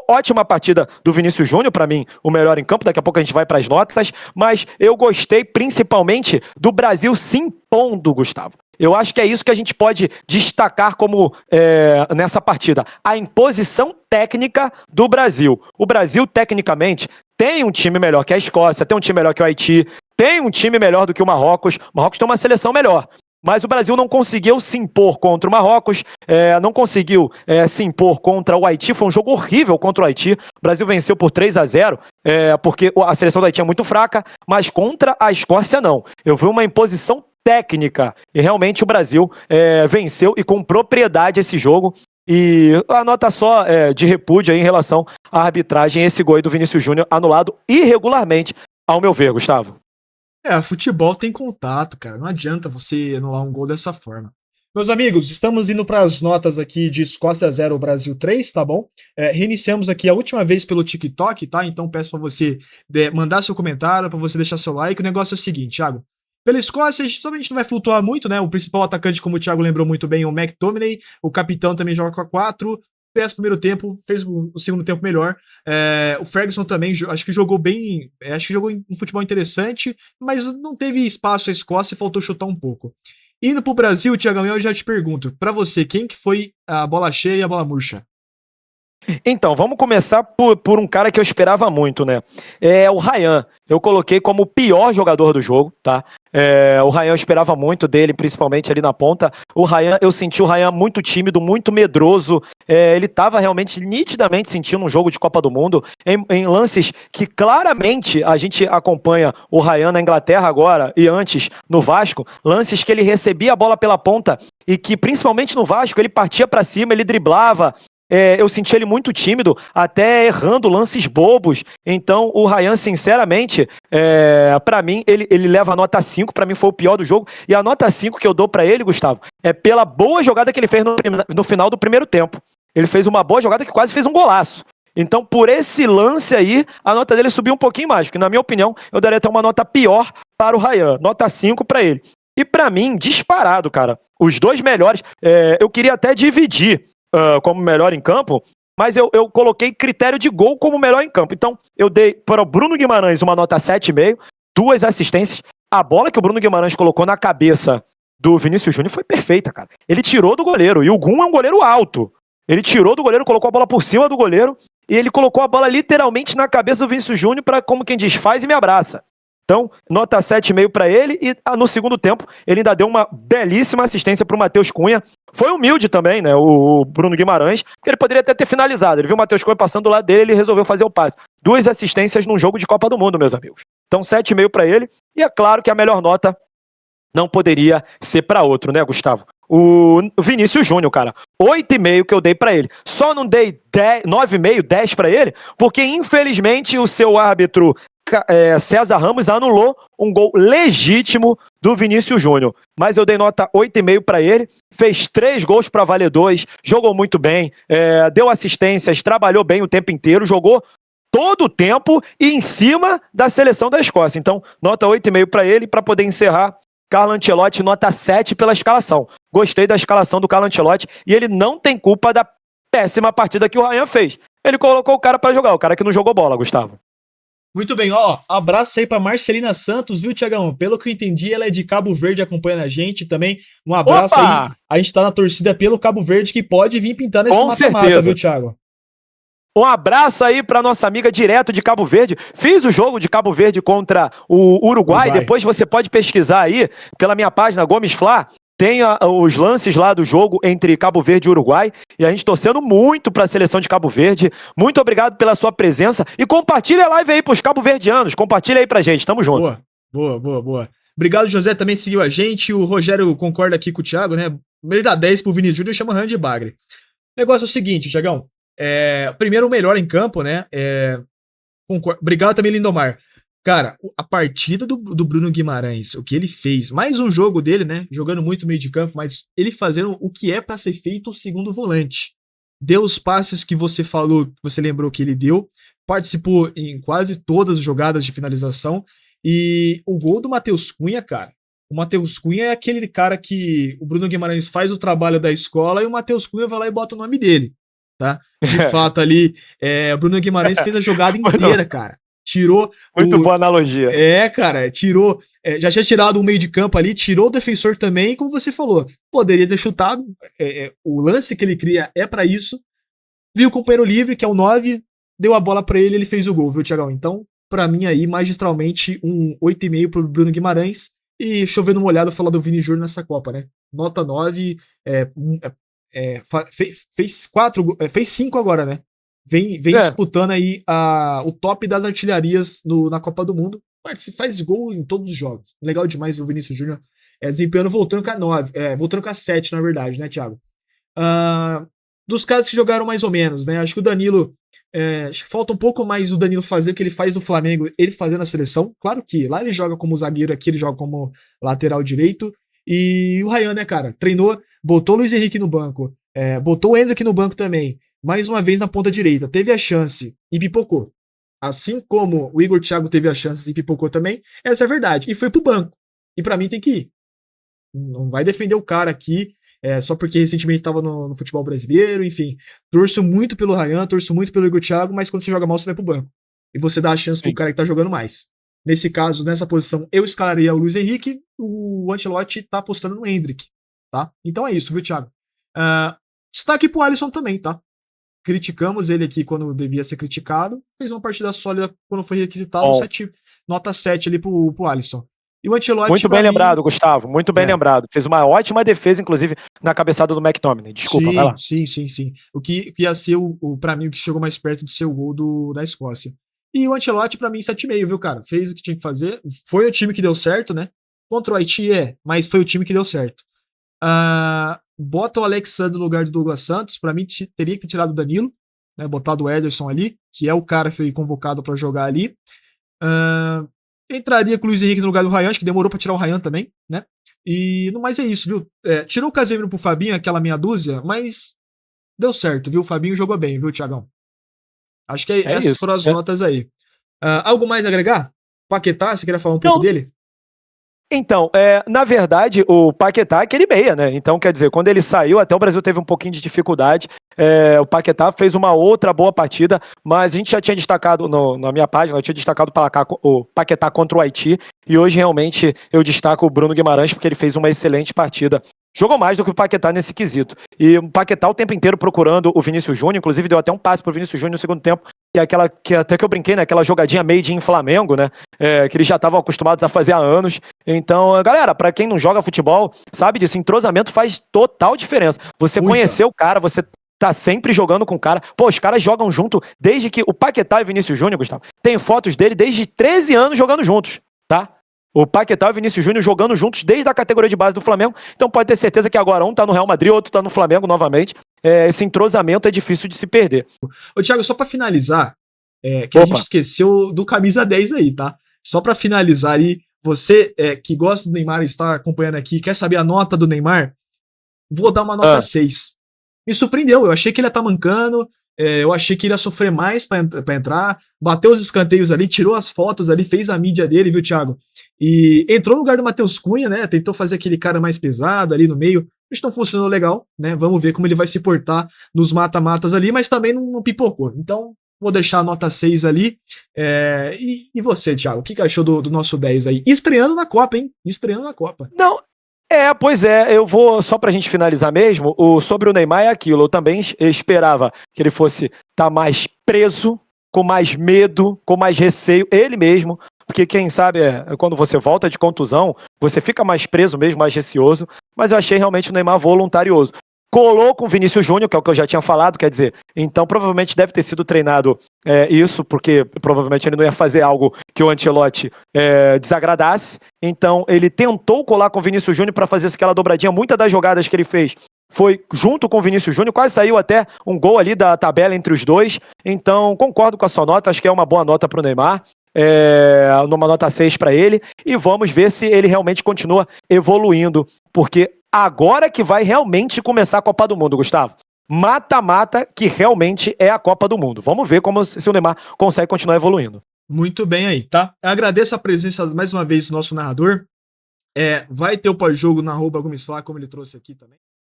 Ótima partida do Vinícius Júnior, para mim, o melhor em campo. Daqui a pouco a gente vai para as notas, mas eu gostei principalmente do Brasil se impondo, Gustavo. Eu acho que é isso que a gente pode destacar como nessa partida. A imposição técnica do Brasil. O Brasil, tecnicamente, tem um time melhor que a Escócia, tem um time melhor que o Haiti, tem um time melhor do que o Marrocos. O Marrocos tem uma seleção melhor. Mas o Brasil não conseguiu se impor contra o Marrocos, não conseguiu se impor contra o Haiti. Foi um jogo horrível contra o Haiti. O Brasil venceu por 3-0, porque a seleção do Haiti é muito fraca, mas contra a Escócia não. Eu vi uma imposição técnica e realmente o Brasil venceu e com propriedade esse jogo. E a nota só de repúdio aí em relação à arbitragem, esse gol aí do Vinícius Júnior anulado irregularmente, ao meu ver, Gustavo. Futebol tem contato, cara. Não adianta você anular um gol dessa forma. Meus amigos, estamos indo para as notas aqui de Escócia 0, Brasil 3, tá bom? Reiniciamos aqui a última vez pelo TikTok, tá? Então peço para você mandar seu comentário, para você deixar seu like. O negócio é o seguinte, Thiago. Pela Escócia, a gente não vai flutuar muito, né? O principal atacante, como o Thiago lembrou muito bem, é o McTominay. O capitão também joga com a 4. Fez o primeiro tempo, fez o segundo tempo melhor. O Ferguson também, acho que jogou bem, acho que jogou um futebol interessante, mas não teve espaço a Escócia e faltou chutar um pouco. Indo pro Brasil, Thiago, eu já te pergunto, pra você, quem que foi a bola cheia e a bola murcha? Então, vamos começar por um cara que eu esperava muito, né? O Ryan. Eu coloquei como o pior jogador do jogo, tá? O Ryan eu esperava muito dele, principalmente ali na ponta. Eu senti o Ryan muito tímido, muito medroso. Ele estava realmente, nitidamente sentindo um jogo de Copa do Mundo, em lances que claramente a gente acompanha o Ryan na Inglaterra agora e antes no Vasco, lances que ele recebia a bola pela ponta e que, principalmente no Vasco, ele partia para cima, ele driblava. Eu senti ele muito tímido, até errando lances bobos. Então, o Ryan, sinceramente, para mim, ele leva a nota 5. Para mim, foi o pior do jogo. E a nota 5 que eu dou para ele, Gustavo, é pela boa jogada que ele fez no final do primeiro tempo. Ele fez uma boa jogada que quase fez um golaço. Então, por esse lance aí, a nota dele subiu um pouquinho mais, porque, na minha opinião, eu daria até uma nota pior para o Ryan. Nota 5 para ele. E, para mim, disparado, cara. Os dois melhores. Eu queria até dividir como melhor em campo, mas eu coloquei critério de gol como melhor em campo. Então, eu dei para o Bruno Guimarães uma nota 7,5, 2 assistências. A bola que o Bruno Guimarães colocou na cabeça do Vinícius Júnior foi perfeita, cara. Ele tirou do goleiro, e o Gum é um goleiro alto. Ele tirou do goleiro, colocou a bola por cima do goleiro, e ele colocou a bola literalmente na cabeça do Vinícius Júnior para, como quem diz, faz e me abraça. Então, nota 7,5 para ele, e no segundo tempo ele ainda deu uma belíssima assistência para o Matheus Cunha. Foi humilde também, né, o Bruno Guimarães, porque ele poderia até ter finalizado. Ele viu o Matheus Cunha passando do lado dele, ele resolveu fazer o passe. 2 assistências num jogo de Copa do Mundo, meus amigos. Então, 7,5 para ele, e é claro que a melhor nota não poderia ser para outro, né, Gustavo? O Vinícius Júnior, cara, 8,5 que eu dei para ele. Só não dei 9,5, 10 para ele, porque infelizmente o seu árbitro César Ramos anulou um gol legítimo do Vinícius Júnior. Mas eu dei nota 8,5 para ele. Fez 3 gols para valer 2. Jogou muito bem. Deu assistências. Trabalhou bem o tempo inteiro. Jogou todo o tempo e em cima da seleção da Escócia. Então, nota 8,5 para ele. Para poder encerrar, Carlo Ancelotti, nota 7 pela escalação. Gostei da escalação do Carlo Ancelotti e ele não tem culpa da péssima partida que o Ryan fez. Ele colocou o cara para jogar, o cara que não jogou bola, Gustavo. Muito bem, abraço aí pra Marcelina Santos, viu, Tiagão? Pelo que eu entendi, ela é de Cabo Verde acompanhando a gente também. Um abraço aí. A gente tá na torcida pelo Cabo Verde que pode vir pintar nesse mata-mata, viu, Thiago? Um abraço aí pra nossa amiga direto de Cabo Verde. Fiz o jogo de Cabo Verde contra o Uruguai. Depois você pode pesquisar aí pela minha página Gomes Fla. Tem os lances lá do jogo entre Cabo Verde e Uruguai. E a gente torcendo muito para a seleção de Cabo Verde. Muito obrigado pela sua presença. E compartilha a live aí pros cabo-verdianos. Compartilha aí pra gente. Tamo junto. Boa. Obrigado, José, também seguiu a gente. O Rogério concorda aqui com o Thiago, né? Ele dá 10 pro Vini Júnior e chama Randy Bagre. O negócio é o seguinte, Thiagão. Primeiro, o melhor em campo, né? Obrigado também, Lindomar. Cara, a partida do Bruno Guimarães, o que ele fez, mais um jogo dele, né? Jogando muito meio de campo, mas ele fazendo o que é pra ser feito o segundo volante. Deu os passes que você falou, que você lembrou que ele deu, participou em quase todas as jogadas de finalização, e o gol do Matheus Cunha, cara. O Matheus Cunha é aquele cara que o Bruno Guimarães faz o trabalho da escola e o Matheus Cunha vai lá e bota o nome dele. tá? De fato ali, o Bruno Guimarães fez a jogada inteira, cara. Tirou Muito boa analogia. Cara, tirou. Já tinha tirado o meio de campo ali, tirou o defensor também, e como você falou, poderia ter chutado. O lance que ele cria é pra isso. Viu o companheiro livre, que é o 9, deu a bola pra ele, ele fez o gol, viu, Thiagão? Então, pra mim aí, magistralmente, um 8,5 pro Bruno Guimarães. E chovendo uma olhada falar do Vini Júnior nessa Copa, né? Nota 9, fez 5 agora, né? Vem disputando aí o top das artilharias na Copa do Mundo. Se faz gol em todos os jogos. Legal demais ver o Vinícius Júnior desempenhando, voltando com a 9, voltando com a 7, na verdade, né, Thiago? Dos caras que jogaram mais ou menos, né? Acho que o Danilo. Acho que falta um pouco mais o Danilo fazer o que ele faz no Flamengo, ele fazer na seleção. Claro que lá ele joga como zagueiro, aqui ele joga como lateral direito. E o Ryan, né, cara? Treinou, botou o Luiz Henrique no banco, botou o Endrick no banco também. Mais uma vez na ponta direita. Teve a chance e pipocou. Assim como o Igor Thiago teve a chance e pipocou também, essa é a verdade. E foi pro banco. E pra mim tem que ir. Não vai defender o cara aqui só porque recentemente estava no futebol brasileiro, enfim. Torço muito pelo Ryan, torço muito pelo Igor Thiago, mas quando você joga mal, você vai pro banco. E você dá a chance pro cara que tá jogando mais. Nesse caso, nessa posição, eu escalaria o Luiz Henrique, o Ancelotti tá apostando no Endrick, tá? Então é isso, viu, Thiago? Destaque pro Alisson também, tá? Criticamos ele aqui quando devia ser criticado, fez uma partida sólida quando foi requisitado, nota 7 ali pro Alisson. E o Ancelotti, muito bem lembrado, Gustavo. Muito bem lembrado. Fez uma ótima defesa, inclusive, na cabeçada do McTominay. Desculpa, vai lá. Sim. O que ia ser, pra mim, o que chegou mais perto de ser o gol da Escócia. E o Ancelotti, pra mim, 7,5, viu, cara? Fez o que tinha que fazer. Foi o time que deu certo, né? Contra o Haiti, mas foi o time que deu certo. Bota o Alexandre no lugar do Douglas Santos. Pra mim, teria que ter tirado o Danilo, né? Botado o Ederson ali, que é o cara que foi convocado pra jogar ali. Entraria com o Luiz Henrique no lugar do Ryan, acho que demorou pra tirar o Ryan também, né? E no mais é isso, viu? Tirou o Casemiro pro Fabinho, aquela meia dúzia, mas deu certo, viu? O Fabinho jogou bem, viu, Thiagão? Acho que essas foram as notas aí. Algo mais a agregar? Paquetá, você queria falar um pouco dele? Então, na verdade, o Paquetá é aquele meia, né? Então, quer dizer, quando ele saiu, até o Brasil teve um pouquinho de dificuldade. O Paquetá fez uma outra boa partida, mas a gente já tinha destacado na minha página, eu tinha destacado o Paquetá contra o Haiti, e hoje realmente eu destaco o Bruno Guimarães, porque ele fez uma excelente partida. Jogou mais do que o Paquetá nesse quesito. E o Paquetá o tempo inteiro procurando o Vinícius Júnior, inclusive deu até um passe pro Vinícius Júnior no segundo tempo, que é aquela que até que eu brinquei, né? Aquela jogadinha made in Flamengo, né? Que eles já estavam acostumados a fazer há anos. Então, galera, pra quem não joga futebol, sabe disso, entrosamento faz total diferença. Você conhecer o cara, você tá sempre jogando com o cara. Pô, os caras jogam junto desde que o Paquetá e o Vinícius Júnior, Gustavo, tem fotos dele desde 13 anos jogando juntos, tá? O Paquetá e o Vinícius Júnior jogando juntos desde a categoria de base do Flamengo. Então pode ter certeza que agora um tá no Real Madrid, outro tá no Flamengo novamente. Esse entrosamento é difícil de se perder. Ô, Thiago, só pra finalizar, que a gente esqueceu do camisa 10 aí, tá? Só pra finalizar aí, você que gosta do Neymar e está acompanhando aqui, quer saber a nota do Neymar? Vou dar uma nota 6. Me surpreendeu, eu achei que ele ia estar mancando, eu achei que ele ia sofrer mais pra entrar, bateu os escanteios ali, tirou as fotos ali, fez a mídia dele, viu, Thiago? E entrou no lugar do Matheus Cunha, né? Tentou fazer aquele cara mais pesado ali no meio. Acho que não funcionou legal, né? Vamos ver como ele vai se portar nos mata-matas ali, mas também não pipocou. Então, vou deixar a nota 6 ali. E você, Thiago, o que achou do nosso 10 aí? Estreando na Copa, hein? Estreando na Copa. Não, pois eu vou, só pra gente finalizar mesmo, sobre o Neymar é aquilo, eu também esperava que ele fosse estar mais preso, com mais medo, com mais receio, ele mesmo, porque quem sabe, quando você volta de contusão, você fica mais preso mesmo, mais receoso, mas eu achei realmente o Neymar voluntarioso. Colou com o Vinícius Júnior, que é o que eu já tinha falado, quer dizer, então provavelmente deve ter sido treinado isso, porque provavelmente ele não ia fazer algo que o Ancelotti desagradasse, então ele tentou colar com o Vinícius Júnior para fazer aquela dobradinha, muitas das jogadas que ele fez foi junto com o Vinícius Júnior, quase saiu até um gol ali da tabela entre os dois, então concordo com a sua nota, acho que é uma boa nota para o Neymar, numa nota 6 para ele, e vamos ver se ele realmente continua evoluindo, porque agora que vai realmente começar a Copa do Mundo, Gustavo. Mata-mata que realmente é a Copa do Mundo. Vamos ver se o Neymar consegue continuar evoluindo. Muito bem aí, tá? Eu agradeço a presença mais uma vez do nosso narrador. Vai ter o pós-jogo na @GomesFla, como ele trouxe aqui também.